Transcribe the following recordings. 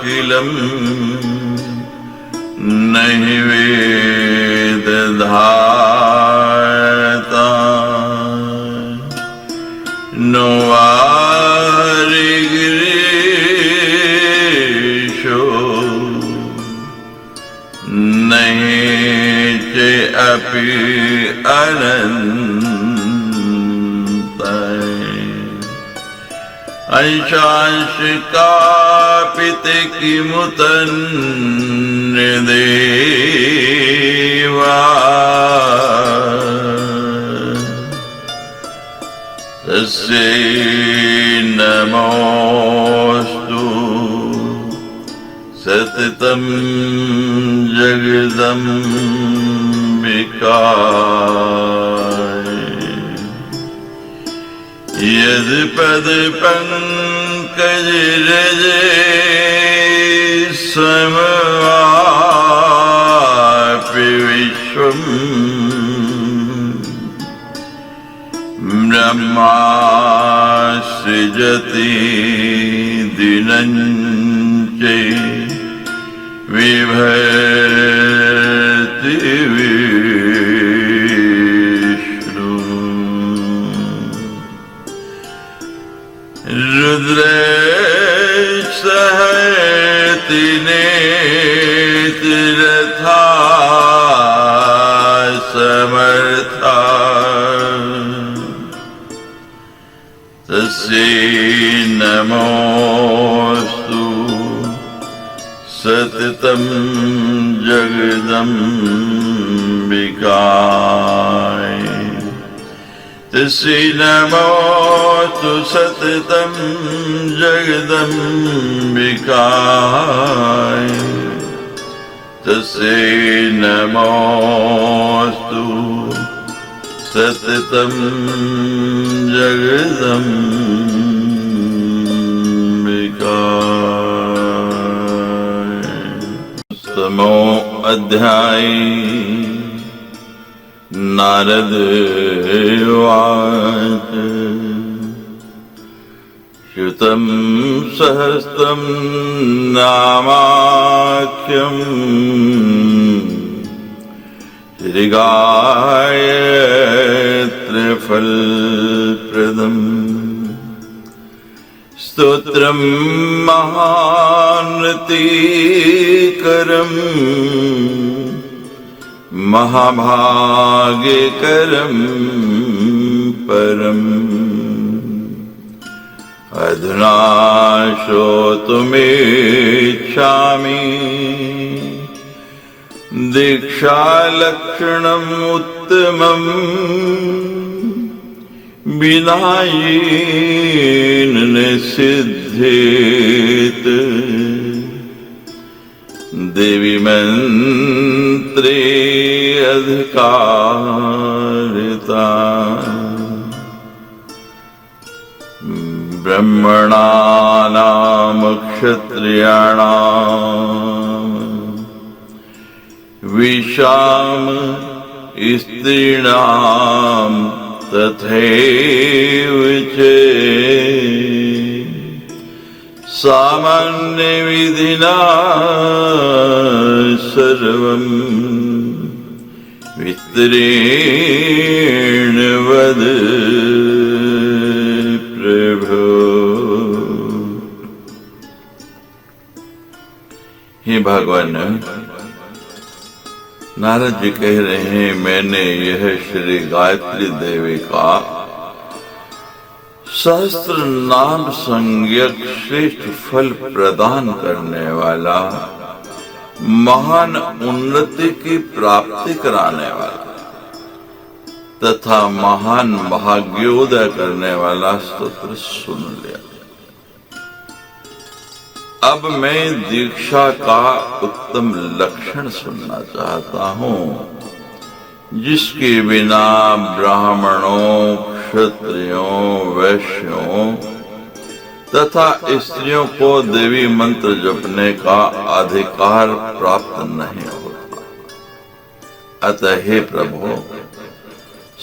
अखिलम नहि वेद धाता नो वारिगिरीशो नहि च अपि अनंत अंशांशिकापिते किमुतन्यदेवा तस्यै नमोऽस्तु सततं जगदम्बिकाय यद्पद पंकज रजे समवापि विश्वम् ब्रह्मा सृजति दिनं च विभर्ति रुद्रैस्सहति नेत्ररथा समर्था तस्यै नमोऽस्तु सततं जगदम्बिकाय तस्यै नमोऽस्तु सततं जगदम्बिकाय तस्यै नमोऽस्तु सततं जगदम्बिकाय। समो अध्याय नारद उवाच श्रुतं सहस्रं नामाख्यं श्रीगायत्रीफलप्रदम् स्तोत्रं महानतिकरम् महाभाग्यकरं परम् अधुना श्रोतुमिच्छामि दीक्षालक्षणम् उत्तमम् विना येन न सिद्धेत देवी मंत्रे अधिकारिता ब्रह्मणानां क्षत्रियाणां विशाम स्त्रीणां तथैव च सामान्यविधिना सर्वं विस्तरेण वद प्रभो। हे भगवान, नारद जी कह रहे हैं, मैंने यह श्री गायत्री देवी का सहस्त्र नाम संज्ञक श्रेष्ठ फल प्रदान करने वाला, महान उन्नति की प्राप्ति कराने वाला तथा महान भाग्योदय करने वाला स्तोत्र सुन लिया। अब मैं दीक्षा का उत्तम लक्षण सुनना चाहता हूँ, जिसके बिना ब्राह्मणों, क्षत्रियों, वैश्यों तथा स्त्रियों को देवी मंत्र जपने का अधिकार प्राप्त नहीं होता। अतः हे प्रभु,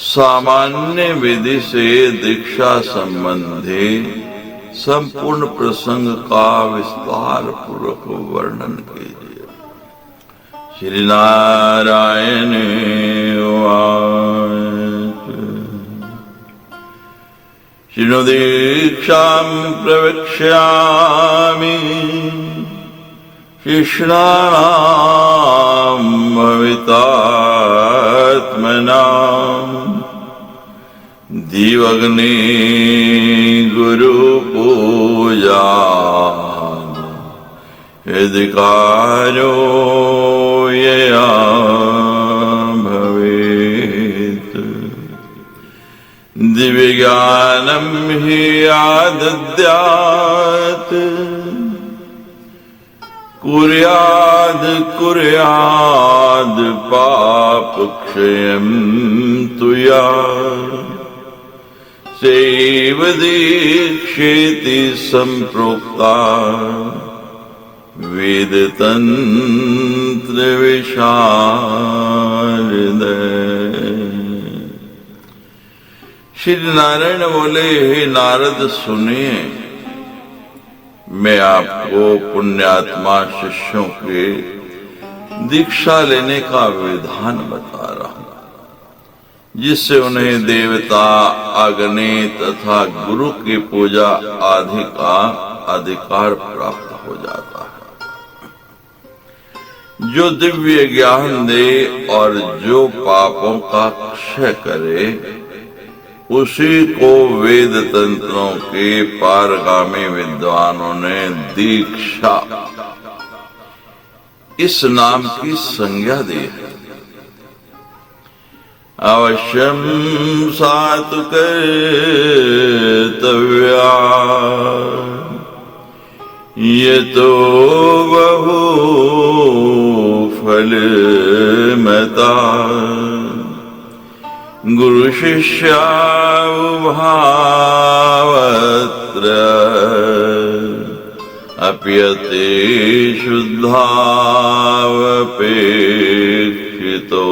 सामान्य विधि से दीक्षा संबंधी संपूर्ण प्रसंग का विस्तार पूर्वक वर्णन कीजिए। श्री नारायण उवाच। शृणु दीक्षां प्रवक्ष्यामि शिष्णानां भवितात्मनां। दीवग्नि गुरुपूजा यदिकारो यया भवेत्। दिव्यज्ञानं हि आदद्यात् कुर्याद् पापक्षयं तु या। सैव दीक्षेति सम्प्रोक्ता वेदतंत्र विशारद। श्री नारायण बोले, हे नारद सुनिए, मैं आपको पुण्यात्मा शिष्यों के दीक्षा लेने का विधान बता रहा हूं, जिससे उन्हें देवता, अग्नि तथा गुरु की पूजा आदि का अधिकार प्राप्त हो जाता है। जो दिव्य ज्ञान दे और जो पापों का क्षय करे, उसी को वेद तंत्रों के पारगामी विद्वानों ने दीक्षा इस नाम की संज्ञा दी है। अवश्यम सातु कर्तव्या ये तो बहु फलमता। गुरु शिष्यावभावत्र अप्यते शुद्धावपेक्षितो।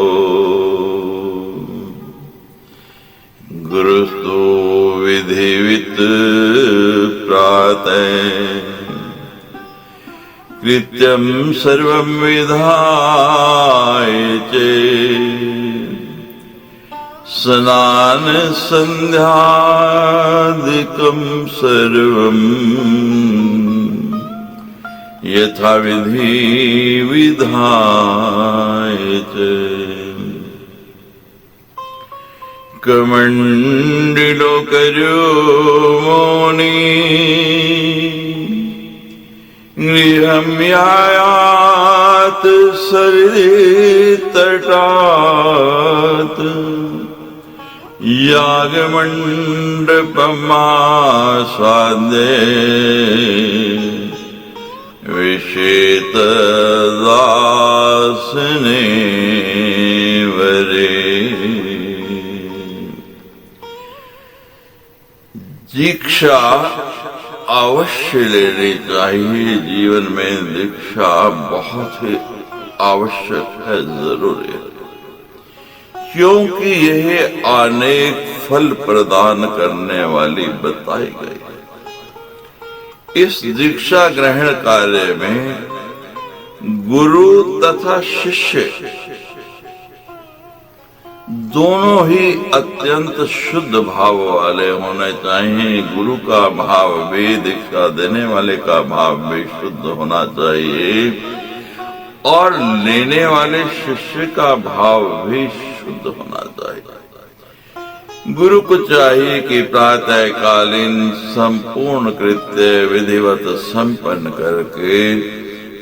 गुरुस्तु विधिवित् प्रातः कृत्यं सर्वं विधाय स्नान संध्यादिकं सर्वं यथा विधि विधाय कमंडलो करो मोनि गृहं यायात् सरितटात्। यागमण्डपमासाद्य विषेतदासने वरे। दीक्षा अवश्य लेनी चाहिए। जीवन में दीक्षा बहुत ही आवश्यक है, जरूरी है, क्योंकि यह अनेक फल प्रदान करने वाली बताई गई है। इस दीक्षा ग्रहण कार्य में गुरु तथा शिष्य दोनों ही अत्यंत शुद्ध भाव वाले होने चाहिए। गुरु का भाव भी, दीक्षा देने वाले का भाव भी शुद्ध होना चाहिए और लेने वाले शिष्य का भाव भी शुद्ध होना चाहिए। गुरु को चाहिए कि प्रातःकालीन संपूर्ण कृत्य विधिवत संपन्न करके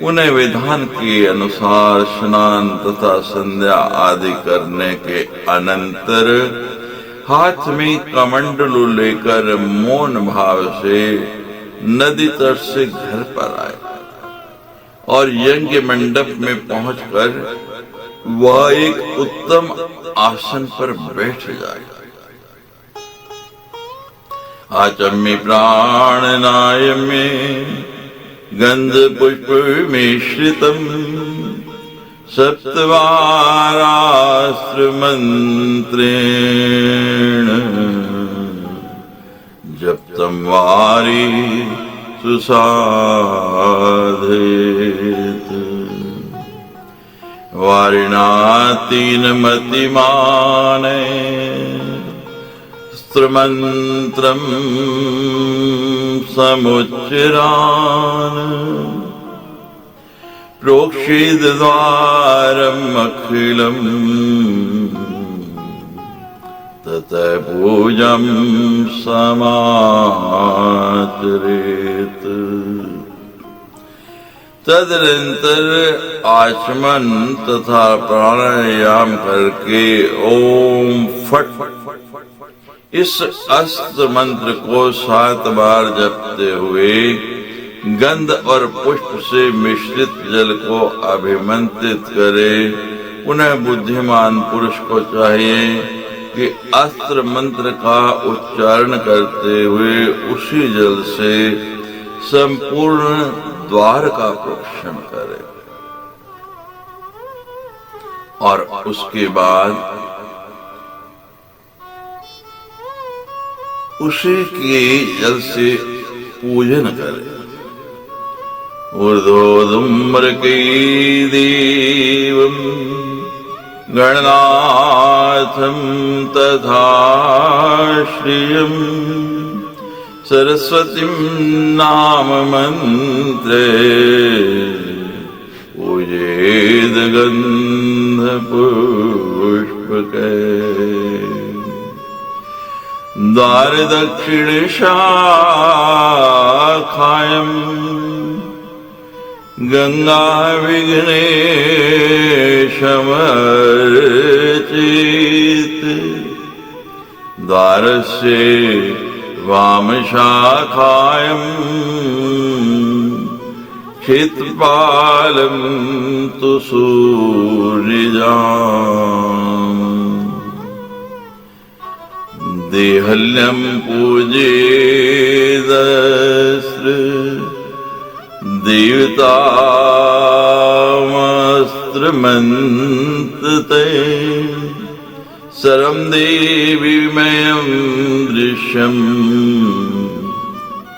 उन्हें विधान के अनुसार स्नान तथा संध्या आदि करने के अनंतर हाथ में कमंडलू लेकर मौन भाव से नदी तट से घर पर आए और यज्ञ मंडप में पहुंचकर वह एक उत्तम आसन पर बैठ जाए। आचम्य प्राणनाय में गंध पुष्प मिश्रितम् सप्तवारास्त्र मंत्रेण जप्त संवारी सुसाधेत वारिणातीन मतिमाने स्त्रमंत्रम समुच्चिरान प्रोक्षित द्वारम अखिलम तत पूजम समाचरेत। तदनंतर आचमन तथा प्राणायाम करके ओम फट इस अस्त्र मंत्र को 7 बार जपते हुए गंध और पुष्प से मिश्रित जल को अभिमंत्रित करे। उन्हें बुद्धिमान पुरुष को चाहिए कि अस्त्र मंत्र का उच्चारण करते हुए उसी जल से संपूर्ण द्वार का प्रोक्षण करे और उसके बाद उसी के जल से पूजन करे। ऊर्ध्वोधूम्रके देवं गणनाथं तथा श्रियं सरस्वतीं नाम मंत्रे पूजेद गंध पुष्पकै। द्वार दक्षिण शाखायं गंगा विघ्नेशमर्चित द्वारस्य वाम शाखायं क्षेत्रपालं तु सूर्यजाम् देहल्यं पूजेदस्त्र देवतामस्त्रमन्त्रते सर्वं देवीमयं दृश्यम्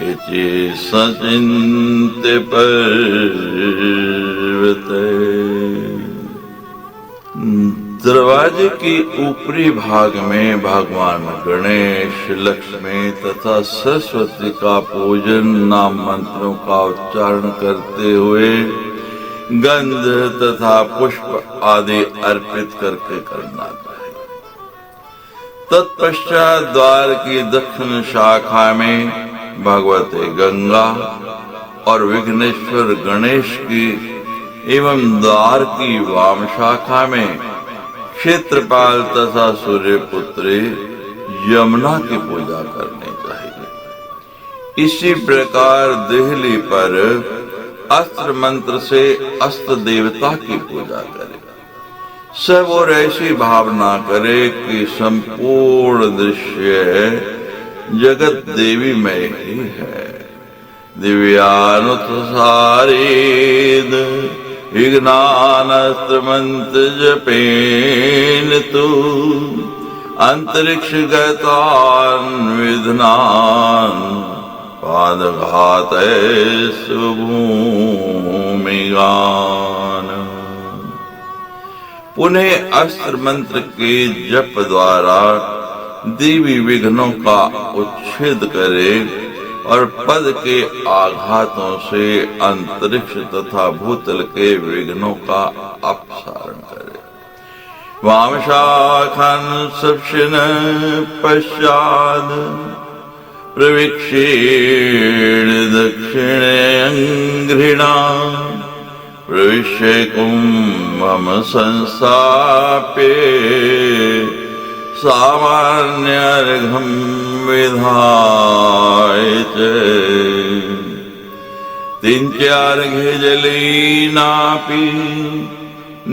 इति सचिन्त्य पर्वते। दरवाजे के ऊपरी भाग में भगवान गणेश, लक्ष्मी तथा सरस्वती का पूजन नाम मंत्रों का उच्चारण करते हुए गंध तथा पुष्प आदि अर्पित करके करना चाहिए। तत्पश्चात द्वार की दक्षिण शाखा में भगवती गंगा और विघ्नेश्वर गणेश की एवं द्वार की वाम शाखा में क्षेत्रपाल तथा सूर्यपुत्री यमुना की पूजा करनी चाहिए। इसी प्रकार देहली पर अस्त्र मंत्र से अस्त्र देवता की पूजा करे। सब और ऐसी भावना करे कि संपूर्ण दृश्य जगत देवी में ही है। दिव्यानुसारेद विज्ञानास्त्र मंत्र जपेन तु अंतरिक्ष गतान विधनान पादघाते सुभूमिगान। पुनः अस्त्र मंत्र के जप द्वारा देवी विघ्नों का उच्छेद करे और पद के आघातों से अंतरिक्ष तथा भूतल के विघ्नों का अपसारण करे। वाम शाखन सक्षिण पश्चाद प्रविक्षेण दक्षिण अंघ्रिणा प्रविश्य कुंभम संस्थाप्य सामान्यर्घं विधाय च 3-4 जलीनापि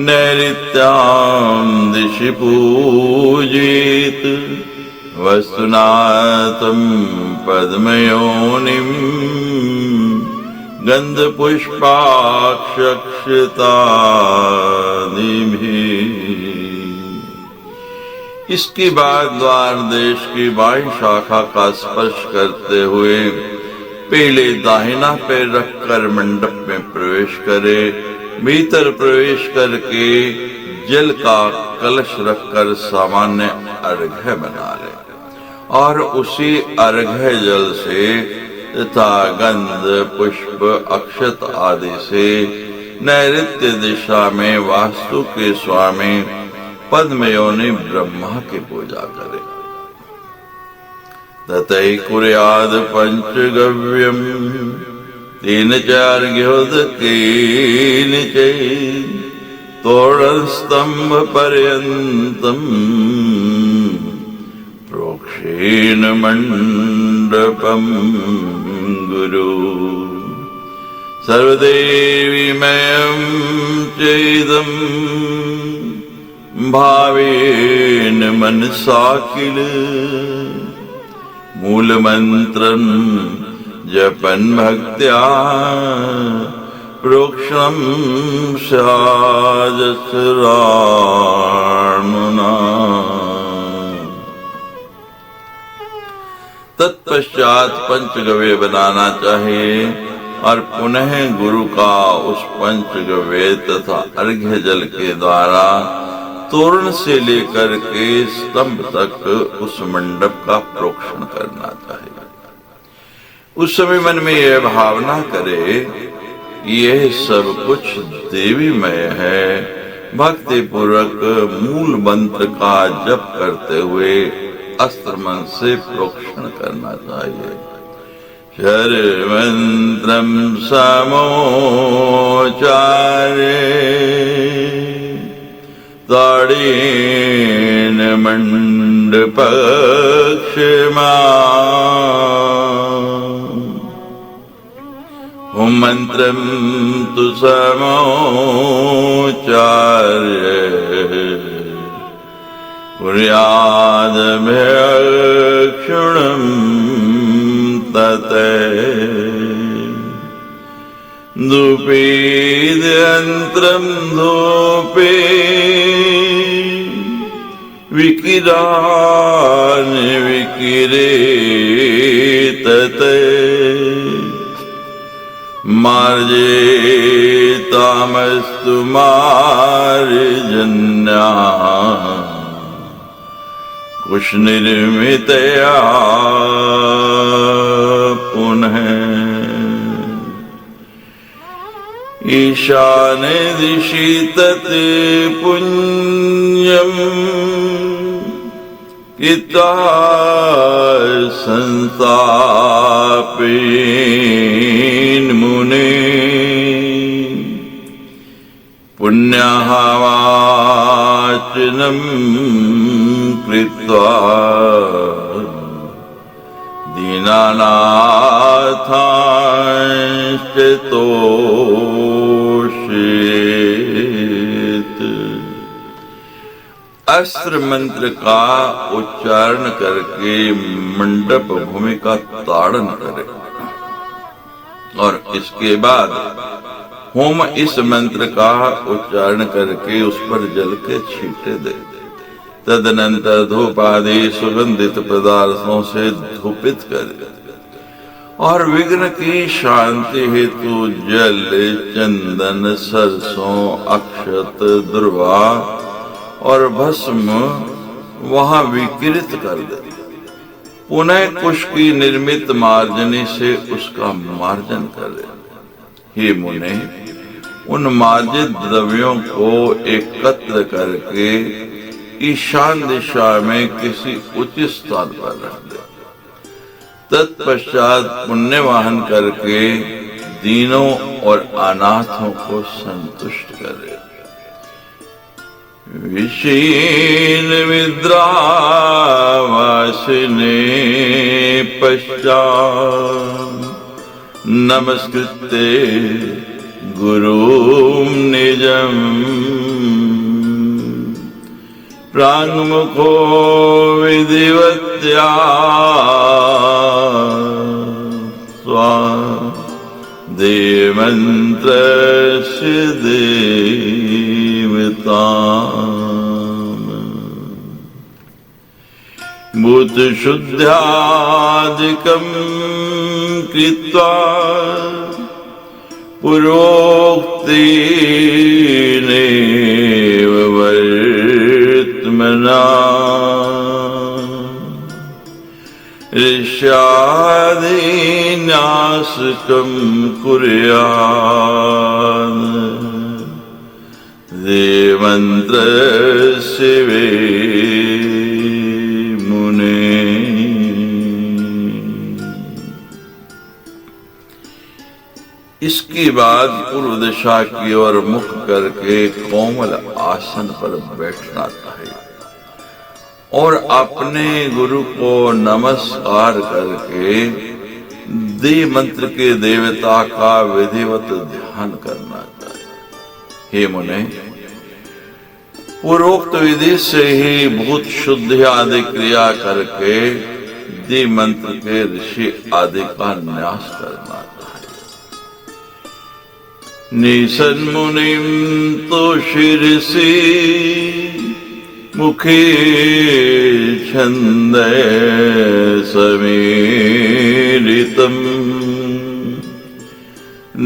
नैऋत्यां दिशि पूजेत वस्तुनाथं पद्मयोनिं गन्धपुष्पाक्षतादिभिः। इसके बाद द्वार देश की बाईं शाखा का स्पर्श करते हुए पहले दाहिना पैर रखकर मंडप में प्रवेश करे। भीतर प्रवेश करके जल का कलश रखकर सामान्य अर्घ्य बना ले और उसी अर्घ्य जल से तथा गंध पुष्प अक्षत आदि से नैऋत्य दिशा में वास्तु के स्वामी पद्मयोनि ब्रह्मा की पूजा करे। ततै कुर्याद पंचगव्यम तीन चार घ्योदकेन तोरण स्तंभ पर्यंतम प्रोक्षेण मंडपम गुरु सर्वदेवीमयं चेदं भावेन मनसा किल मूलमन्त्रं जपन् भक्त्या प्रोक्षं स्याजसराणुना। तत्पश्चात पंचगव्य बनाना चाहिए और पुनः गुरु का उस पंचगव्य तथा अर्घ्य जल के द्वारा तोरण से लेकर के स्तंभ तक उस मंडप का प्रोक्षण करना चाहिए। उस समय मन में यह भावना करे कि यह सब कुछ देवीमय है। भक्ति पूर्वक मूल मंत्र का जप करते हुए अस्त्र मन से प्रोक्षण करना चाहिए। शर मंत्रम समोचारे ताड़ेन मंडपक्षमा हुम मंत्रम तु समोचारे कुर्यादभ्यक्षुणं तते धूपेद्यन्त्रं धूपे विकिरान् विकिरेतते मार्जेतामस्तु मार्जन्या कुश निर्मितया पुनः ईशाने दिशि तत् पुण्यं किता संस्थापेन मुने पुण्यवाचनं कृत्वा दीनानाथांश्च तोषयेत्। अस्त्र मंत्र का उच्चारण करके मंडप भूमि का ताड़न करे और इसके बाद होम इस मंत्र का उच्चारण करके उस पर जल के छींटे दे। तदनंतर धूप आदि सुगंधित पदार्थों से धूपित करे और विघ्न की शांति हेतु जल चंदन सरसों अक्षत दुर्वा और भस्म वहां विकिरित कर दे। पुनः कुश की निर्मित मार्जनी से उसका मार्जन करे। हे मुने, उन मार्जित द्रव्यों को एकत्र करके ईशान दिशा में किसी उचित स्थान पर रख दे। तत्पश्चात पुण्य वाहन करके दीनों और अनाथों को संतुष्ट करे। विशीन विद्रावासिने पश्चात् नमस्कृत्य गुरुं निजम् प्राङ्मुखो विधिवत्या देवमन्त्रस्य देवताम्। भूतशुद्ध्यादिकं कृत्वा पुरोक्तेनेव वर्त्मना ऋष्यादिन्यासकं कुर्यात् देवमन्त्रस्य वे मुने। इसके बाद पूर्व दिशा की ओर मुख करके कोमल आसन पर बैठना चाहिए और अपने गुरु को नमस्कार करके देव मंत्र के देवता का विधिवत ध्यान करना चाहिए। हे मुने, पूर्वोक्त विधि से ही भूत शुद्धि आदि क्रिया करके देव मंत्र के ऋषि आदि का न्यास करना चाहिए। निसन्मुनिं तो शिरसि मुखे छन्दे समीरितम्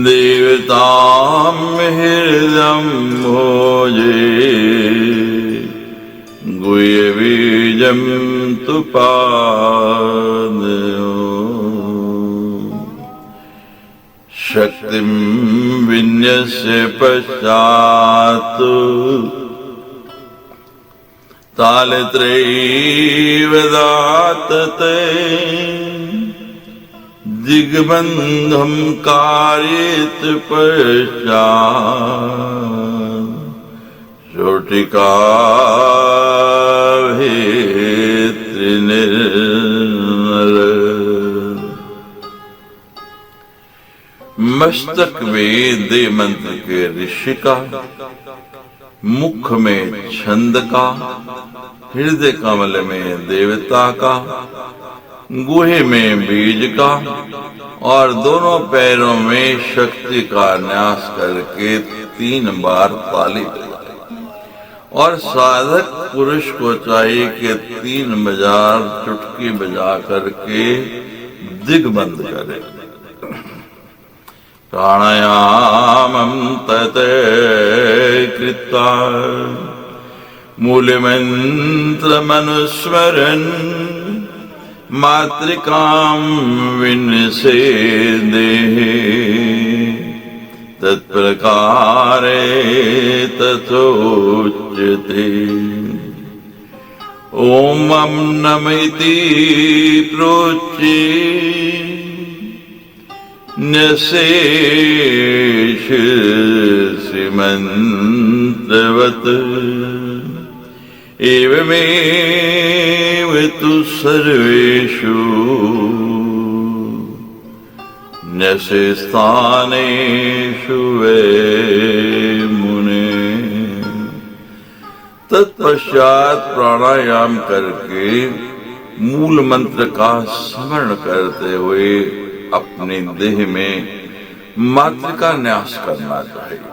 देवतां हृदयं भोजे गुह्यबीजं तु पादयो शक्तिं विन्यस्य पश्चात् तालत्रयैव दातते दिग्बन्धं कारयेत पश्चात् चोटिकाभित्रिनिर्नर। मस्तक में देव मंत्र के ऋषि का, मुख में छंद का, हृदय कमल में देवता का, गुहे में बीज का और दोनों पैरों में शक्ति का न्यास करके 3 बार ताली बजाए। और साधक पुरुष को चाहिए कि 3 बार चुटकी बजा करके दिग्बंध करे। प्राणायामं तते कृत्वा मूलमन्त्रमनुस्मरन् मातृकां विनिषेधे तत्प्रकारे तथोच्यते। ॐ नमैति प्रोच्ये न्यशेष श्रीमन्त्रवत् एवमेव तु सर्वेषु न्यसेस्थानेषु वे मुने। तत्पश्चात प्राणायाम करके मूल मंत्र का स्मरण करते हुए अपने देह में मातृका न्यास करना चाहिए।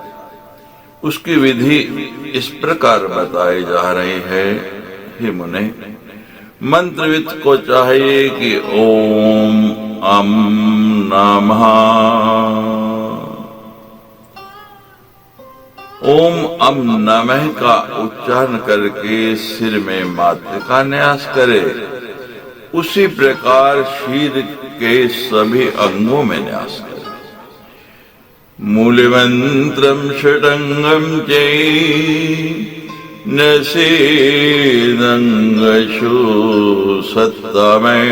उसकी विधि इस प्रकार बताई जा रही है। हे मुने, मंत्रविद को चाहिए कि ओम अम नमः, ओम अम नमः का उच्चारण करके सिर में मातृका न्यास करे। उसी प्रकार शरीर के सभी अंगों में न्यास करे। मूलमंत्रं षडंगं नसेदंगशु सत्तमे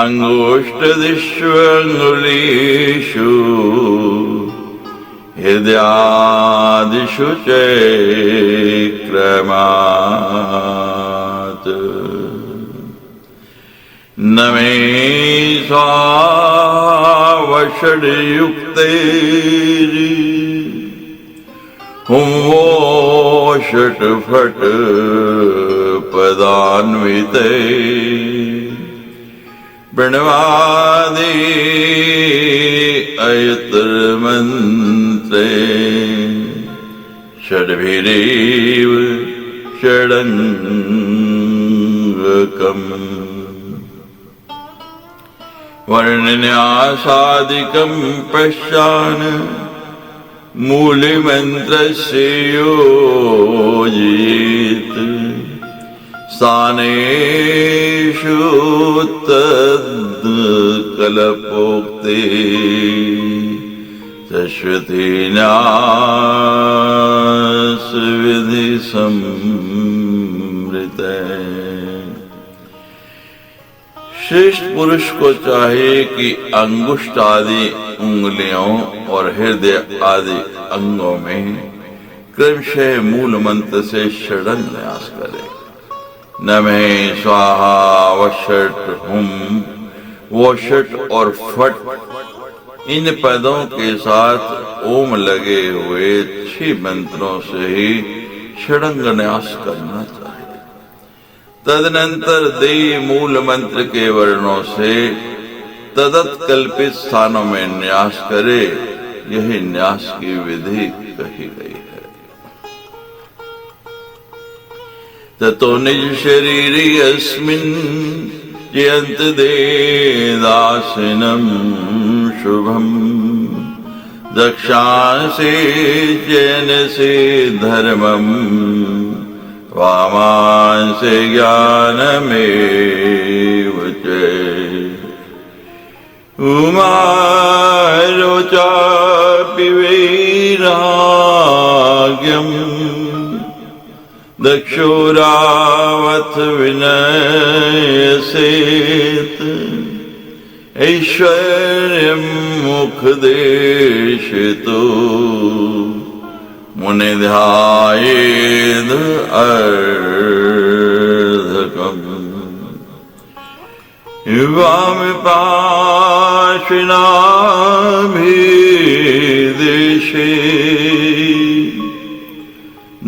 अंगुष्ठदिष्वंगुलीषु हृदयादिषु च क्रमात्। नमे स्वावषड्युक्ते हुं वो षट्फट पदान्विते प्रणवादि अयत्रमन्त्रे षड्भिरेव षडङ्ग वर्णन्यासादिकं पश्चान् मूलमन्त्रस्य योजयेत् स्थानेषु तद्कल्पोक्ते तश्रुतीन्यास विधि संवृते। श्रेष्ठ पुरुष को चाहिए कि अंगुष्ठ आदि उंगलियों और हृदय आदि अंगों में क्रमशः मूल मंत्र से षडंग न्यास करे। नमः स्वाहा वषट हुम, वषट और फट इन पदों के साथ ओम लगे हुए 6 मंत्रों से ही षडंग न्यास करना चाहिए। तदनंतर दे मूल मंत्र के वर्णों से तदत कल्पित स्थानों में न्यास करे। यही न्यास की विधि कही गई है। ततो निज शरीरे अस्मिन् जयन्त दे दासिनम् शुभम दक्षांसे जैन से धर्मम वामांसे ज्ञानमेव च उमारोचापि वैराग्यम् दक्षो रावथ विनयसेत ऐश्वर्यं मुखदेशितो मुनि ध्यायेद अर्धकम्। युवामिपाश्विनाभिदेशे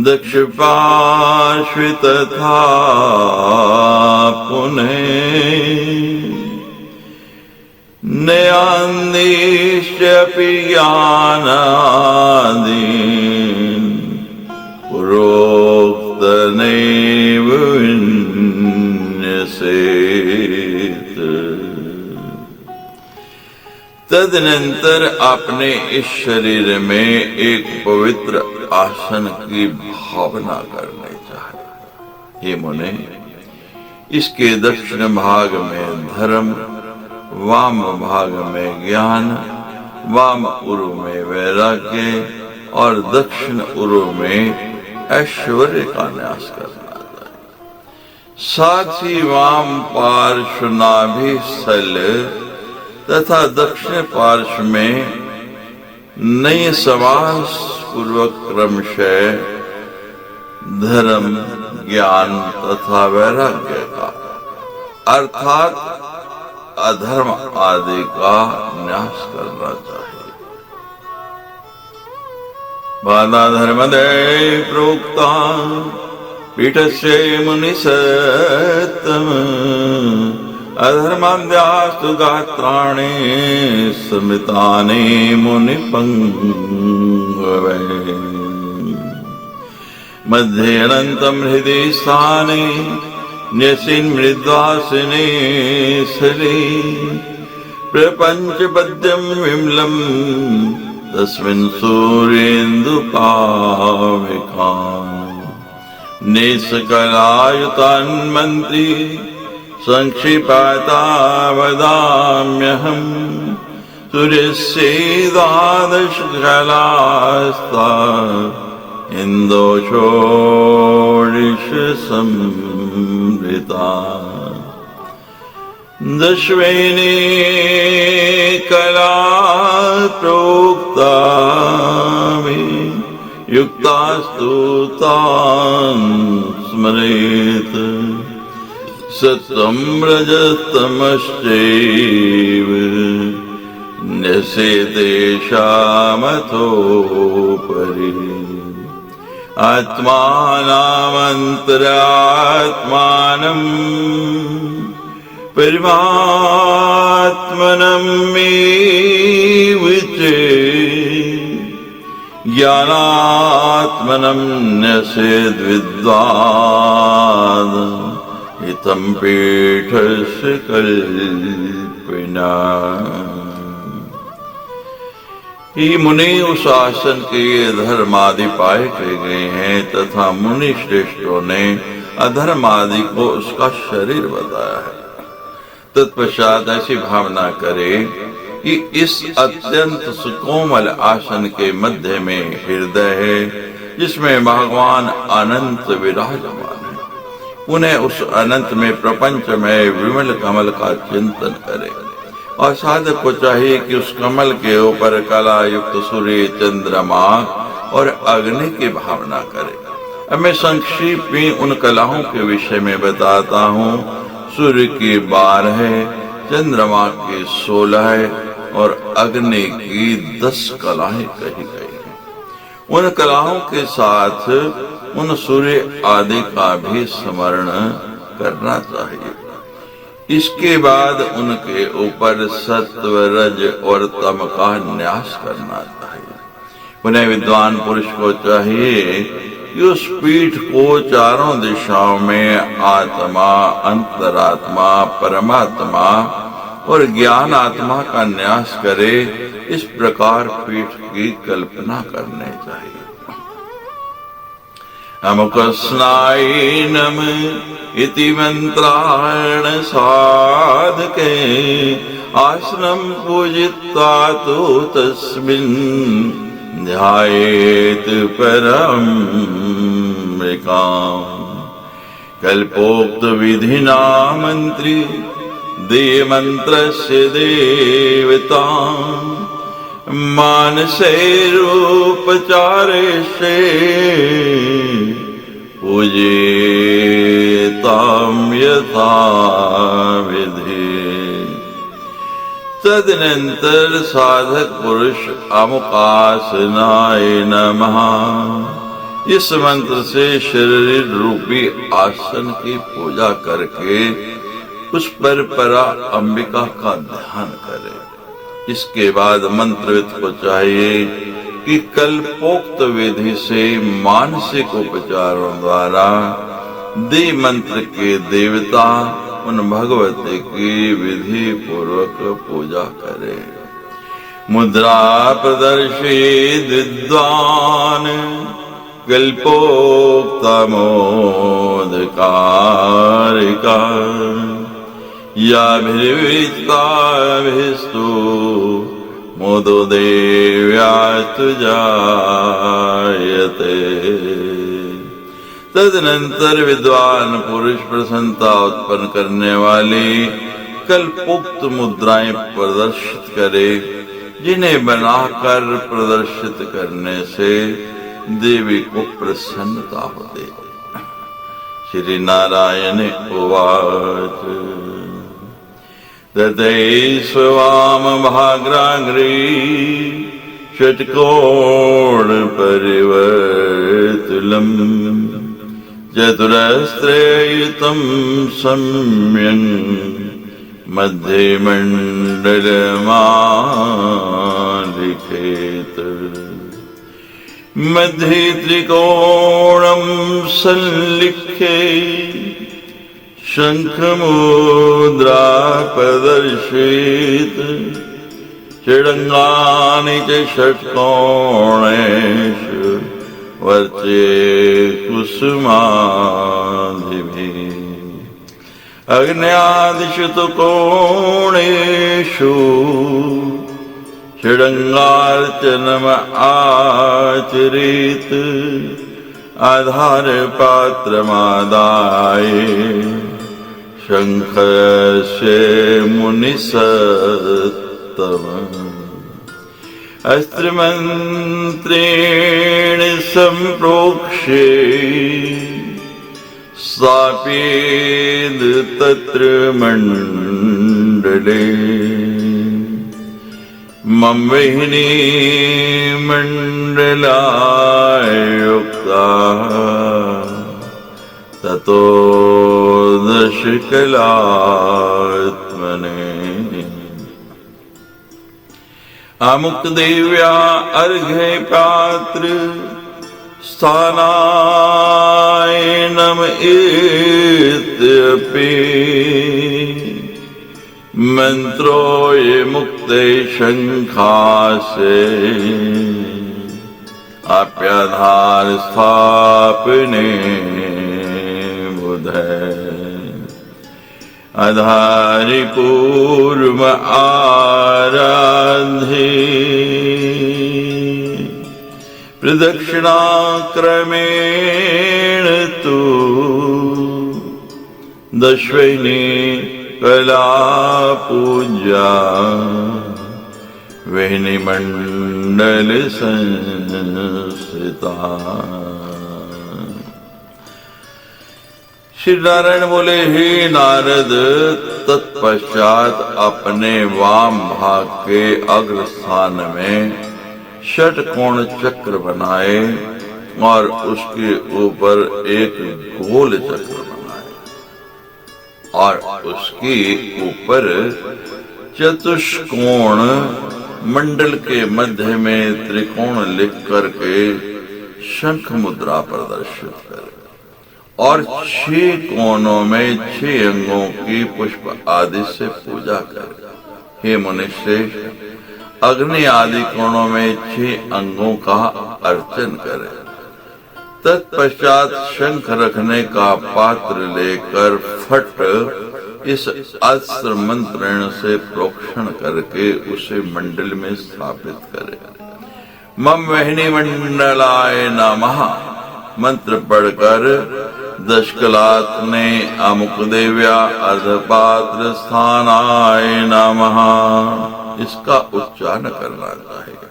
दक्ष पार्श्वे तथा पुनः नयान्दिश्चपि ज्ञानादीन् पुरोक्तनैव विन्यसेत्। तदनंतर आपने इस शरीर में एक पवित्र आसन की भावना करनी चाहिए। हे मुने, इसके दक्षिण भाग में धर्म, वाम भाग में ज्ञान, वाम उरु में वैराग्य और दक्षिण उरु में ऐश्वर्य का न्यास करना चाहिए। साथ ही वाम पार्श्व नाभि स्थल तथा दक्षिण पार्श्व में नए समास पूर्वक क्रमशः धर्म, ज्ञान तथा वैराग्य का अर्थात अधर्म आदि का न्यास करना चाहिए। बाधा धर्मदे प्रोक्ता पीठस्य मुनिसत्तम अधर्माद्यास्तु गात्राणि स्मृतानि मुनिपङ्गवे मध्ये अनन्तं हृदि स्थाने न्यसीन् मृद्वासिने सरे प्रपञ्चपद्यं विमलं तस्मिन् सूर्येन्दुपाविकाम् नेशकलायुतान्मन्त्री संक्षिपाता वदाम्यहम् सूर्यस्य द्वादश कलास्ता इन्दो षोडश संवृता दशवेनी कला प्रोक्ता युक्तास्तु तान् स्मरेत् सत्वं रजस्तमश्चैव न्यसेतेषामथोपरि आत्मानामन्तरात्मानम् परमात्मनं एव च ज्ञानात्मनं न्यसेद्विद्वान् हितं पीठस्य कल्पिना। ये मुनि उस आसन के ये धर्मादि पाए कहे गए हैं तथा मुनि श्रेष्ठों ने अधर्मादि को उसका शरीर बताया है। तत्पश्चात ऐसी भावना करे कि इस अत्यंत सुकोमल आसन के मध्य में हृदय है जिसमें भगवान अनंत विराजमान है। उन्हें उस अनंत में प्रपंच में विमल कमल का चिंतन करे और साधक को चाहिए कि उस कमल के ऊपर कला युक्त सूर्य चंद्रमा और अग्नि की भावना करे। अब मैं संक्षिप्त में उन कलाओं के विषय में बताता हूँ। सूर्य की 12 है, चंद्रमा की 16 है और अग्नि की 10 कलाएं कही गई हैं। उन कलाओं के साथ उन सूर्य आदि का भी स्मरण करना चाहिए। इसके बाद उनके ऊपर सत्व रज और तम का न्यास करना चाहिए। उन्हें विद्वान पुरुष को चाहिए कि उस पीठ को चारों दिशाओं में आत्मा, अंतरात्मा, परमात्मा और ज्ञान आत्मा का न्यास करे। इस प्रकार पीठ की कल्पना करनी चाहिए। अमुक स्नायनम इति मंत्राण साधके आसनं पूजित्वा तो तस्मिन् ध्यायेत् परम कल्पोक्त विधिना मंत्री दे मंत्रस्य देवता मानसे रूपचारे से पूजेताम यथा विधि। तदनंतर साधक पुरुष अमुकासनाय नमः इस मंत्र से शरीर रूपी आसन की पूजा करके उस पर परा अंबिका का ध्यान करे। इसके बाद मंत्रविद को चाहिए कि कल्पोक्त विधि से मानसिक उपचारों द्वारा दे मंत्र के देवता उन भगवती की विधि पूर्वक पूजा करे। मुद्रा प्रदर्शित विद्वान कल्पोक्त मोदकारिका याभिर्विताभिस्तु मोदो देव्यास्तु जायते। तदनंतर विद्वान पुरुष प्रसन्नता उत्पन्न करने वाली कल्पोक्त मुद्राएं प्रदर्शित करे, जिन्हें बनाकर प्रदर्शित करने से देवी को प्रसन्नता होती। श्री नारायण उवाच ततैस्वाम भाग्राग्रे षट्कोण परिवर्तुलम् चतुरस्त्रयुतं सम्यक् मध्ये मण्डलमालिखेत। मध्ये त्रिकोणं संलिख्ये शंखमुद्रा प्रदर्शयेत् षडङ्गानि च षट्कोणेषु वर्चे कुसुमादिभिः। अग्न्यादिषु तु कोणेषु षडङ्गार्चनम् आचरेत् आधार पात्रमादाय शंखस्य मुनिसत्तमः। अस्त्रमन्त्रेण सम्प्रोक्ष्ये स्थापयेद् तत्र मण्डले। मम वह्नि मण्डलायुक्ता ततो दशकलात्मने। अमुक देव्या अर्घ्य पात्र स्थानायनम इत्यपि मंत्रो ये मुक्ते शंखासे आप्याधार स्थापने बुधे आधारि पूर्व आराधे प्रदक्षिणा क्रमेण तु दशवैनी कला पूजा वेहनी मंडल संस्थिता। श्री नारायण बोले, हे नारद, तत्पश्चात अपने वाम भाग के अग्र स्थान में षटकोण चक्र बनाए और उसके ऊपर एक गोल चक्र बनाए और उसके ऊपर चतुष्कोण मंडल के मध्य में त्रिकोण लिख करके शंख मुद्रा प्रदर्शित करे और 6 कोणों में 6 अंगों की पुष्प आदि से पूजा करे। हे मुनिश्रेष्ठ, अग्नि आदि कोणों में 6 अंगों का अर्चन करे। तत्पश्चात शंख रखने का पात्र लेकर फट इस अस्त्र मंत्रण से प्रोक्षण करके उसे मंडल में स्थापित करे। मम वहनी मंडलाय नमः मंत्र पढ़कर 10 कलात ने अमुक देव्या अर्धपात्र स्थानाय नमः इसका उच्चारण करना चाहिए।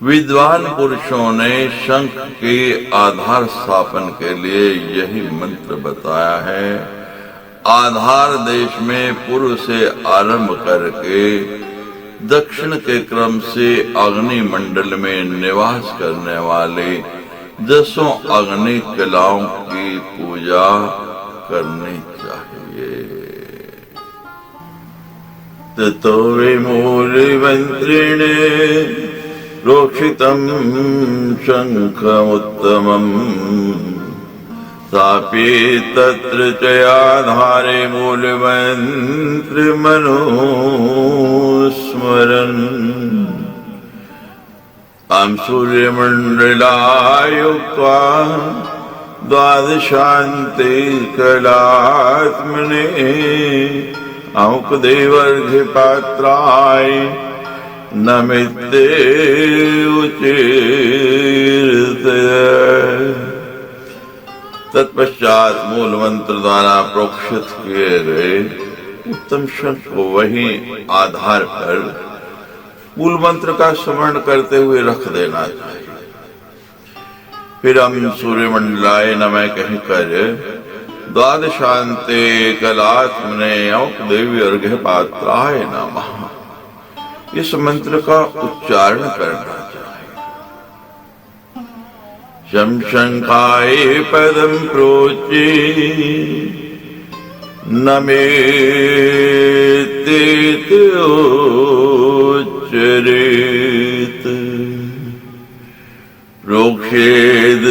विद्वान पुरुषों ने शंख के आधार स्थापन के लिए यही मंत्र बताया है। आधार देश में पूर्व से आरंभ करके दक्षिण के क्रम से अग्नि मंडल में निवास करने वाले 10 अग्नि कलाओं की पूजा करनी चाहिए। ततो विमूलमंत्रेण रोक्षितं शंखमुत्तमम् सापि तत्र च आधारे मूलमन्त्रमनुस्मरन् अहं सूर्यमण्डलायुक्त्वा द्वादशान्ते कलात्मने अमुकदेवर्घ्यपात्राय नमित्ते उचेर्तय। तत्पश्चात मूल मंत्र द्वारा प्रोक्षित किए गए उत्तम शंख को वही आधार पर मूल मंत्र का स्मरण करते हुए रख देना चाहिए। फिर हम सूर्यमंडलाय नमः कहकर द्वादशान्ते कलात्मने औपदेवी अर्घ्यपात्राय नमः इस मंत्र का उच्चारण करना चाहिए। शं शंखाय पदं प्रोचे नमेत्योच्चरेत् प्रोक्षेद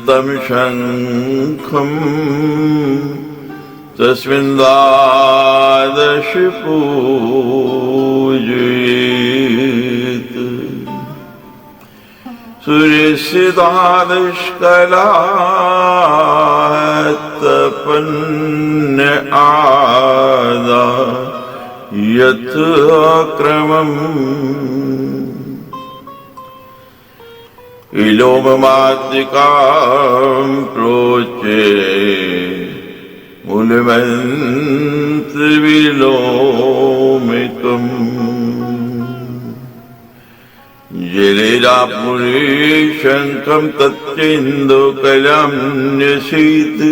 तं शंखम् तस्मिन् द्वादश पूजयेत्। सूर्यस्य द्वादश कलातपन्न आदायत् क्रमम् इलोममात्रिकां प्रोचे मूलमन्त्रविलोमिकम् जलेरापुरी शङ्खं तच्चेन्दुकलां न्यसीत्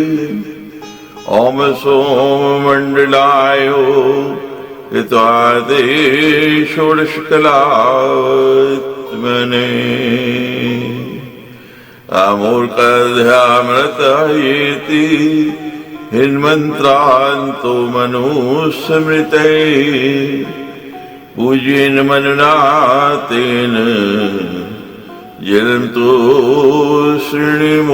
ओम सोममण्डलायो हित्वादे षोडशकलात्मने अमूर्कध्यामृतयेति हिन्मन्त्रान्तो मनुस्मृते पूज्येन मनुना तेन जलंतो श्रेणिमुद्रया।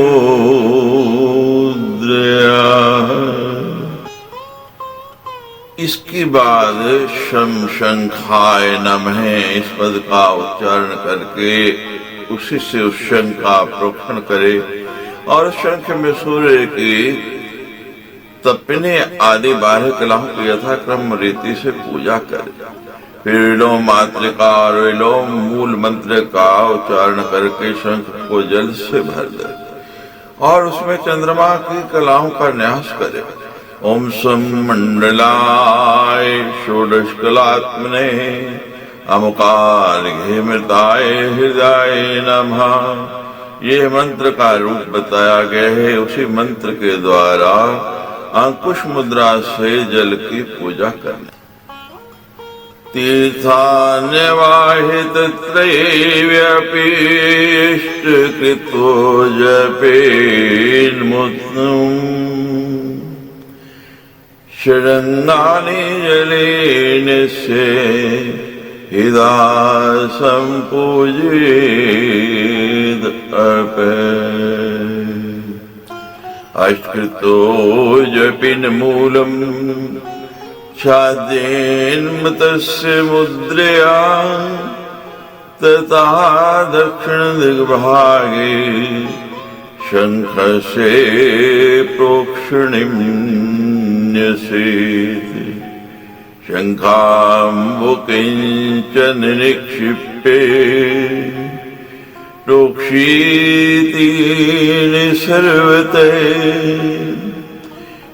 इसके बाद शम शंखाय नमः इस पद का उच्चारण करके उसी से उस शंख का प्रोक्षण करे और शंख में सूर्य की तपने आदि 12 कलाओं की यथाक्रम रीति से पूजा करे। फिर विलोम मात्रिका और विलोम मूल मंत्र का उच्चारण करके शंख को जल से भर दे और उसमें चंद्रमा की कलाओं का न्यास करे। ओम सम मंडलाय षोडश कलात्मने अमुकार्घ्य मृताय हृदय नमः। ये मंत्र का रूप बताया गया है। उसी मंत्र के द्वारा अंकुश मुद्रा से जल की पूजा करने। तीर्थान्यवाहित त्रैव्यपीष्ट कृतो जपेन्मुत्तम षडंगानि जलेन से हिदा संपूजित अर्पे। अष्टकृतो जपिन मूलम छाद्येन्मतस्य मुद्रया तथा दक्षिण दिग्भागे शंख से प्रोक्षणिम न्यसेत्। शंखाम्बुकिंचन निक्षिप्य प्रोक्षीति सर्वते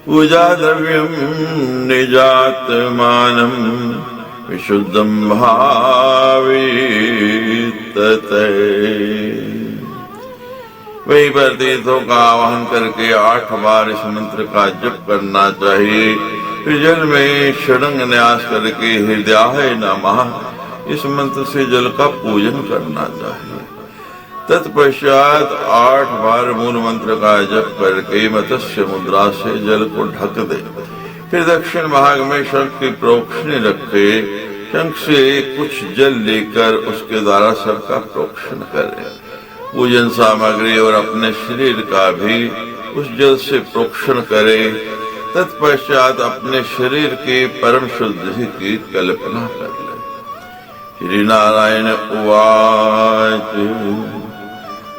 पूजा द्रव्यम निजात्मानं विशुद्धं भावितते। वही पर तीर्थों का आवाहन करके 8 बार इस मंत्र का जप करना चाहिए। फिर जल में षडंग न्यास करके हृदयाय नमः इस मंत्र से जल का पूजन करना चाहिए। तत्पश्चात 8 बार मूल मंत्र का जप करके मत्स्य मुद्रा से जल को ढक दे। फिर दक्षिण भाग में शंख की प्रोक्षणी रखे। शंख से कुछ जल लेकर उसके द्वारा सब का प्रोक्षण करे। पूजन सामग्री और अपने शरीर का भी उस जल से प्रोक्षण करे। तत्पश्चात अपने शरीर की परम शुद्धि की कल्पना कर ले। श्री नारायण उवाच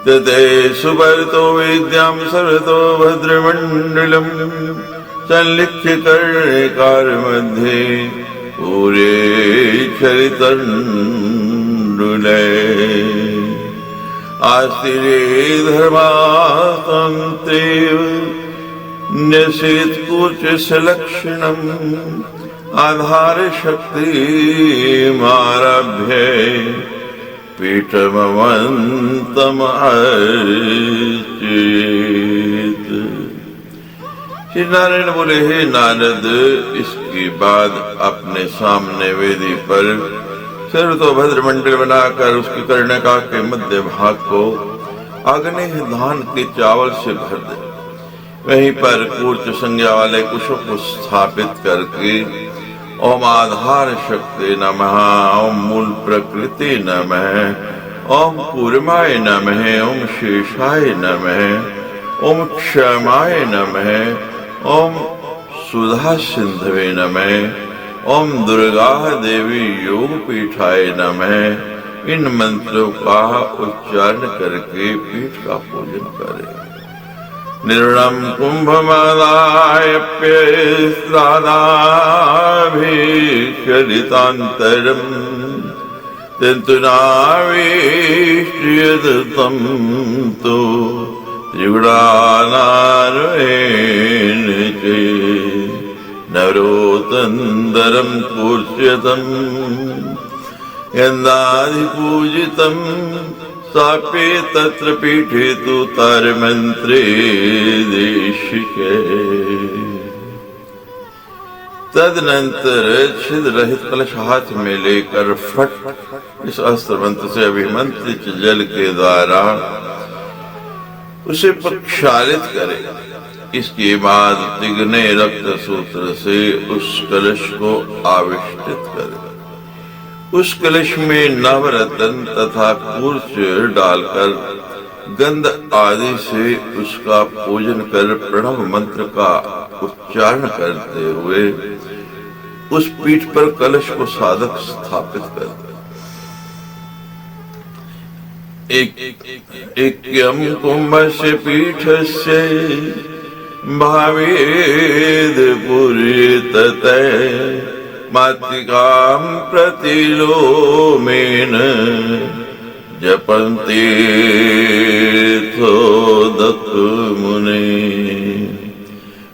तते सुवर्तो विद्यां सर्वतो भद्रमण्डलम् संलिख्य कर्णिकार मध्ये पूरे चरितण्डुले। आस्तिरे धर्मातन्त्रेव न्यसेत् कुचलक्षणम् आधार शक्तिमारभ्य पीठमवन्तमर्चेत्। श्री नारायण बोले, हे नारद, इसके बाद अपने सामने वेदी पर सर्वतोभद्र मंडल बनाकर उसकी कर्णिका के मध्य भाग को अग्नि धान के चावल से भर दे। वहीं पर कूर्च संज्ञा वाले कुशों को स्थापित करके ओम आधार शक्ति नमः, ओम मूल प्रकृति नमः, ओम कूर्माय नमः, ओम शेषाय नमः, ओम क्षमाय नमः, ओम सुधा सिंधवे नमः, ओम दुर्गा देवी योग पीठाय नमः इन मंत्रों का उच्चारण करके पीठ का पूजन करें। निर्णम कुंभमादायप्यस्त्रादाभिचलितान्तरं तन्तुनावेष्ट्यदतं तो त्रिगुणानारेण चेत् नरोतन्दरं कूर्च्यतम् यन्दाधिपूजितं सापे तत्र पीठे तु तारमन्त्रे देशिके। तदनंतर छिद्र रहित कलश हाथ में लेकर फट इस अस्त्र मंत्र से अभिमंत्रित जल के द्वारा उसे प्रक्षालित करे। इसके बाद तिगने रक्त सूत्र से उस कलश को आविष्टित करे। उस कलश में नवरत्न तथा कूर्च डालकर गंध आदि से उसका पूजन कर प्रणव मंत्र का उच्चारण करते हुए उस पीठ पर कलश को साधक स्थापित करते। एकम कुंभस्य पीठस्य भावेद पुरी ततः मातृकां प्रतिलोमेन जपन्ते थोदक मुने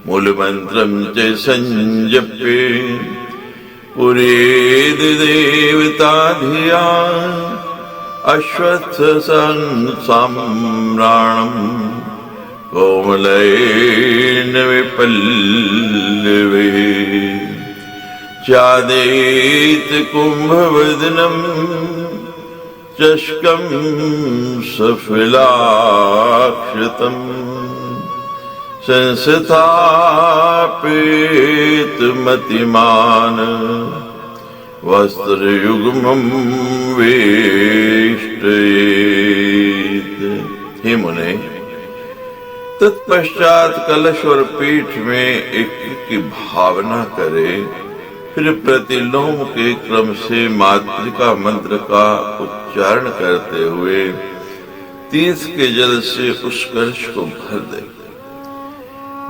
मूलमन्त्रं च संजप्य पुरेद देवता धिया अश्वत्थ सम्राणं कोमलेन विपल्लवे चादेत कुंभवदनं चषकं सफलाक्षतं संस्थापित मतिमान वस्त्रयुग्मं वेष्टयेत्। हे मुने, तत्पश्चात कलश और पीठ में एक की भावना करे, फिर प्रतिलोम के क्रम से मातृका मंत्र का उच्चारण करते हुए तीर्थ के जल से उस कलश को भर दे।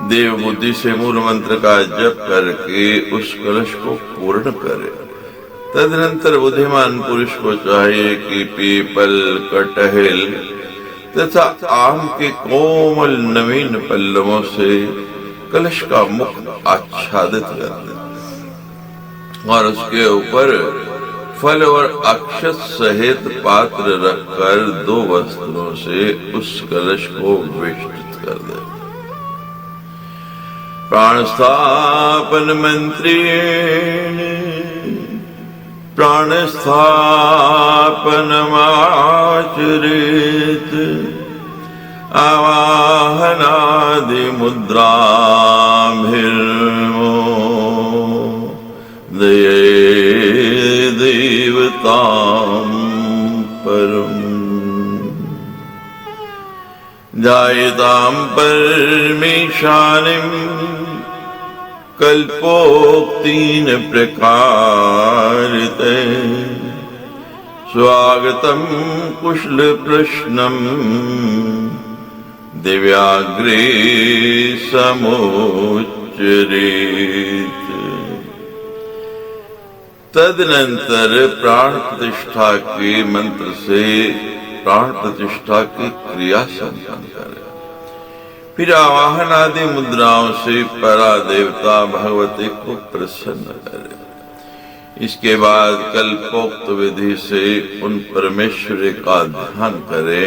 देव बुद्धि से मूल मंत्र का जप करके उस कलश को पूर्ण करे। तदनंतर बुद्धिमान पुरुष को चाहिए कि पीपल, कटहल तथा आम के कोमल नवीन पल्लवों से कलश का मुख आच्छादित कर दे और उसके ऊपर फल और अक्षत सहित पात्र रखकर 2 वस्त्रों से उस कलश को वेष्टित कर दे। प्राणस्थापन मंत्री प्राणस्थापनमाचरेत् आवाहनादि मुद्राभिर्मो देवतां परम् जायतां परमेशानिं कल्पोक्तीन प्रकारिते स्वागतं कुशल प्रश्नं दिव्याग्रे समुच्चरेत्। तदनंतर प्राण प्रतिष्ठा के मंत्र से प्राण प्रतिष्ठा की क्रिया संपन्न करे। फिर आवाहन आदि मुद्राओं से परा देवता भगवती को प्रसन्न करे। इसके बाद कल्पोक्त विधि से उन परमेश्वरी का ध्यान करे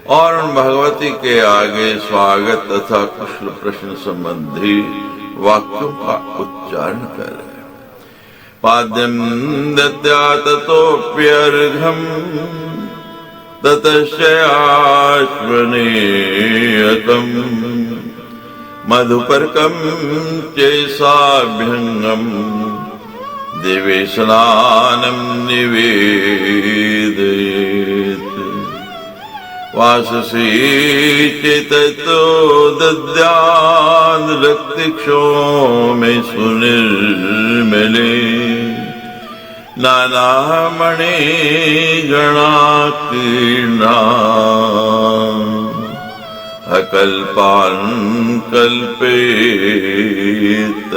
और उन भगवती के आगे स्वागत तथा कुशल प्रश्न संबंधी वाक्यों का उच्चारण करे। पाद्यं दद्या ततोऽप्यर्घम् ततश्चयाश्वनेयकम् मधुपर्कं चैसाभ्यङ्गम् दिवे स्नानं निवेदयेत्। वाससी चेततो दद्याद् रक्तिक्षोमे सुनिर्मले नानामणि गणाकीर्णा अकल्पान् कल्पेत।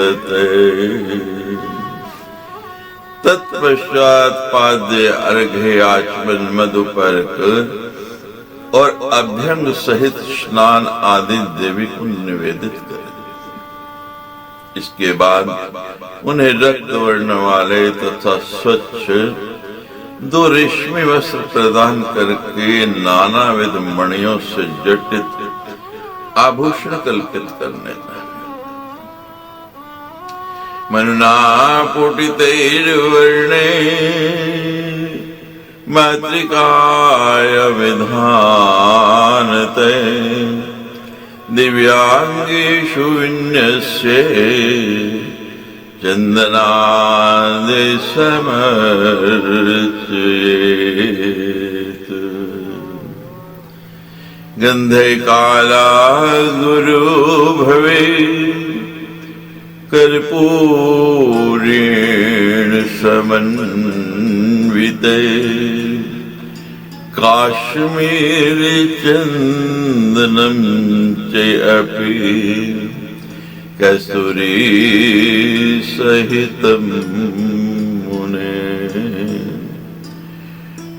तत्पश्चात पाद्य, अर्घ्य, आचमन, मधुपर्क और अभ्यंग सहित स्नान आदि देवी को निवेदित करें। इसके बाद उन्हें रक्त वर्ण वाले तथा स्वच्छ 2 रेशमी वस्त्र प्रदान करके नानाविध मणियों से जटित आभूषण कल्पित करने का। मनुना पुटितैर्वर्णे मातृकाय विधानते दिव्यांगेषु विन्यस्य चंदनादि समर्चयेत् गंधे काला गुरु भवे कर्पूरेण समन्विते काश्मीर चंदनं च अपि कस्तूरी सहितं मुने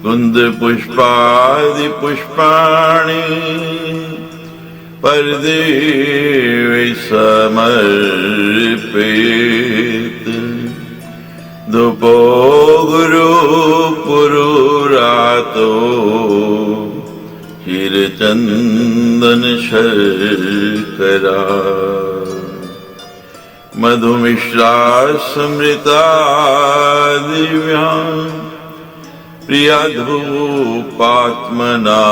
कुंद पुष्पादि पुष्पाणि परदेवै समर्पयेत् धूपो गुरु पुरुरातो क्षीरचंदन शर्करा मधुमिश्रा समृता दिव्या प्रिया धूपात्मना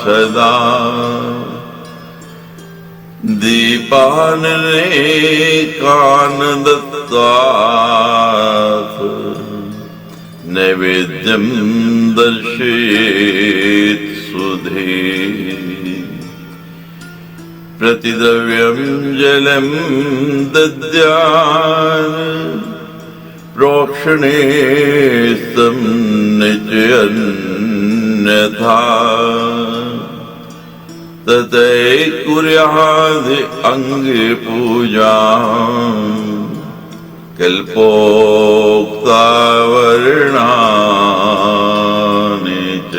सदा दीपाननेकान् दत्तात् नैवेद्यं दर्शयेत् सुधे प्रतिद्रव्यं जलं दद्यात् प्रोक्षणे तं नित्यन्यथा ततैकुर्याद् अंगे पूजा कल्पोक्ता वर्णानि च।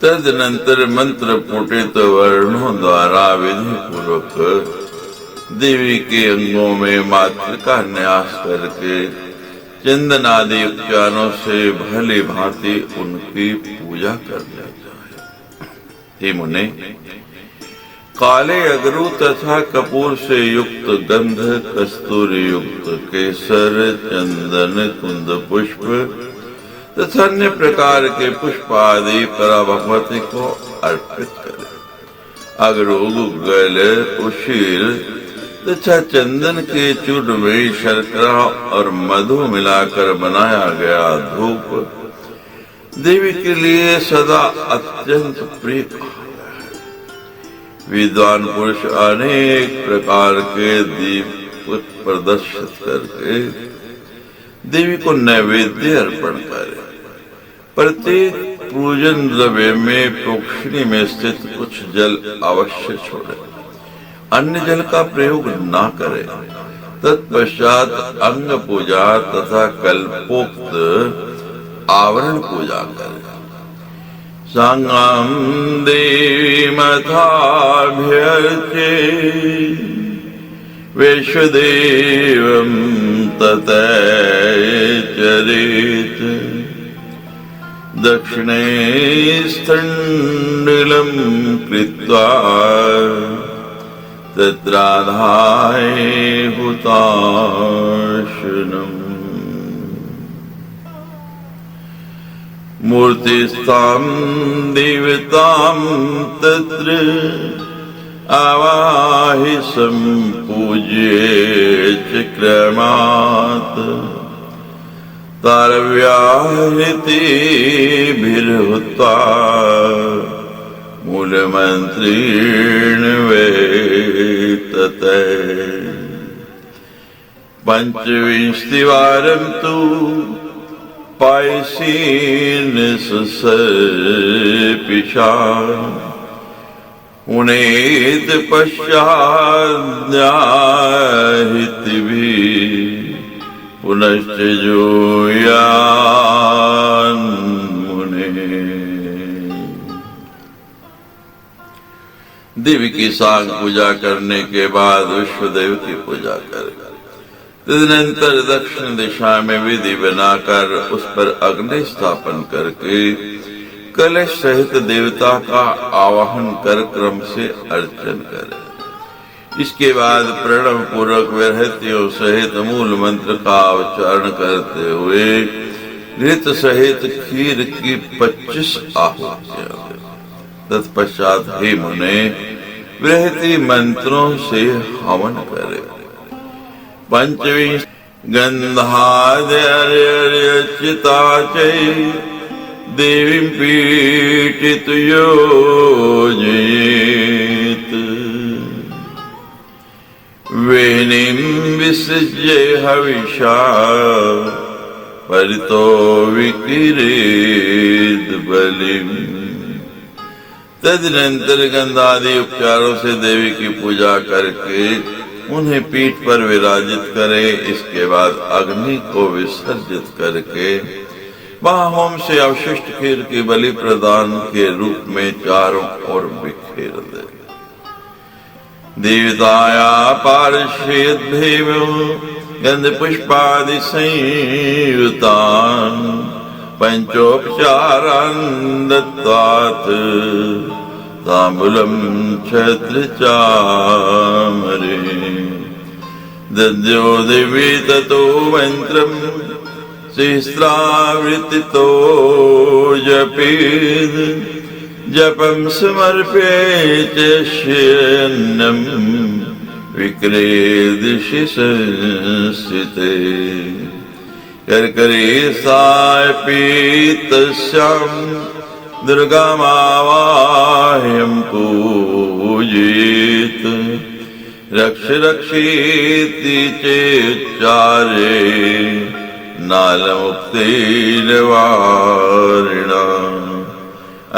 तदनंतर मंत्र पुटित वर्णों द्वारा विधि पूर्वक देवी के अंगों में मात्र का न्यास करके चंदन आदि उपचारों से भली भांति उनकी पूजा कर लेता है। हे मुने, काले अगरू तथा कपूर से युक्त गंध, कस्तूरी युक्त केसर, चंदन, कुंद पुष्प तथा अन्य प्रकार के पुष्प आदि परा भगवती को अर्पित करें। अगरू, गुग्गल, उशीर तथा चंदन के चूर्ण में शर्करा और मधु मिलाकर बनाया गया धूप देवी के लिए सदा अत्यंत प्रिय है। विद्वान पुरुष अनेक प्रकार के दीप प्रदर्शित करके देवी को नैवेद्य अर्पण करे। प्रत्येक पूजन द्रव्य में प्रोक्षणी में स्थित कुछ जल अवश्य छोड़े, अन्य जल का प्रयोग न करे। तत्पश्चात अंग पूजा तथा कल्पोक्त आवरण पूजा करे। सांगम देवमथाभ्यर्चे वैश्वदेवं ततैचरेत् दक्षिणे स्थण्डिलं कृत्वा तत्राधाय हुताशनम् मूर्तिस्थां देवतां तत्र आवाहि सम्पूज्य चक्रमात् तारव्याहृतिभिर्हुत्वा मूलमन्त्रेण वै ततः पंचविंशतिवारं तु पायसीन ससर्पिषा उनेत पश्चाद्याहितिभिः पुनश्च जूयान् मुने। देवी की सांग पूजा करने के बाद विश्वदेव की पूजा करें। तदनंतर दक्षिण दिशा में विधि बनाकर उस पर अग्नि स्थापन करके कलश सहित देवता का आवाहन कर क्रम से अर्चन करें। इसके बाद प्रणव पूर्वक विरहतियों सहित मूल मंत्र का उच्चारण करते हुए घृत सहित खीर की 25 आहुतियां। तत्पश्चात हे मुने बृहति मंत्रों से हवन करे। पंचवी गंधाद्यर्चिता च देवी पीठित योजयेत् वेणीं विसृज्य हविषा परितो विकिरेद बलिम्। तदनंतर गंधादि उपचारों से देवी की पूजा करके उन्हें पीठ पर विराजित करे। इसके बाद अग्नि को विसर्जित करके वहां होम से अवशिष्ट खीर की बलि प्रदान के रूप में चारों ओर बिखेर दे। देवताया पार्श्वेद्भीमो गंध पुष्पादि संयुतान् पंचोपचारान् दत्त्वात् ताम्बूलं छत्रचामरे। दद्यो देवी ततो मंत्रं सहस्रावृत्तितो जपेद जपं समर्पेत शयनं विक्रेदिशि संस्थिते। कर्करे सायपीतस्यां दुर्गामावाह्यं पूजयेत्। रक्ष रक्षेति चेच्चारे नालमुक्तेन वारिणा।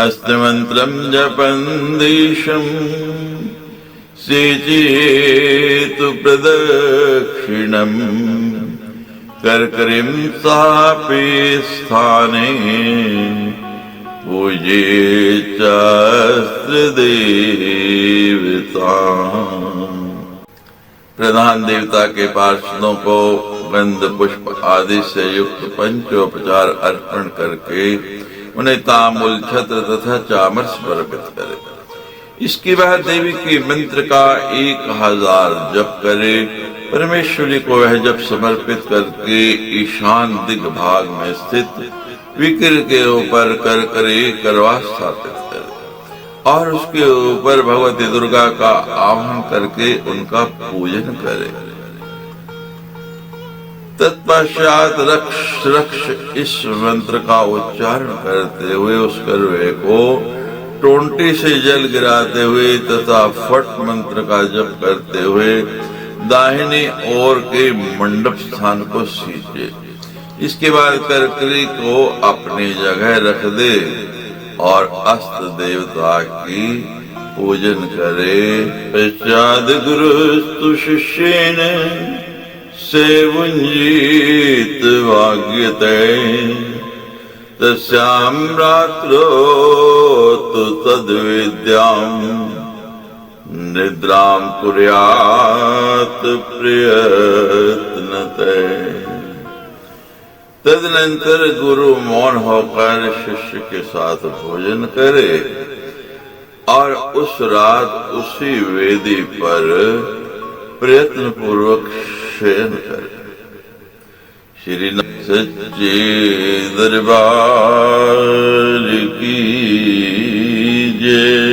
अस्तमन्त्रं जपन् देशं सेचयेतु प्रदक्षिणम्। कर्करीं सापि स्थाने पूज्येच्चास्त्रदेवता। प्रधान देवता के पार्षदों को गंध पुष्प आदि से युक्त पंचोपचार अर्पण करके उन्हें तांबूल छत्र तथा चामर समर्पित करे। इसके बाद देवी के मंत्र का 1000 जप करे। परमेश्वरी को वह जप समर्पित करके ईशान दिग्भाग में स्थित विकिर के ऊपर करकरे करवा स्थापित करे और उसके ऊपर भगवती दुर्गा का आवाहन करके उनका पूजन करे। तत्पश्चात रक्ष रक्ष इस मंत्र का उच्चारण करते हुए उस करवे को टोंटी से जल गिराते हुए तथा फट मंत्र का जप करते हुए दाहिनी ओर के मंडप स्थान को सींचे। इसके बाद करकरी को अपनी जगह रख दे और अस्त देवता की पूजन करे। पश्चात गुरुस्तु शिष्येन सेवुञ्जीत वाग्यते तस्यां रात्रो तु तद्विद्यां निद्रां कुर्यात् प्रयत्नते। तदनंतर गुरु मौन होकर शिष्य के साथ भोजन करे और उस रात उसी वेदी पर प्रयत्न पूर्वक शयन करे। श्री सच्चे दरबार की जय।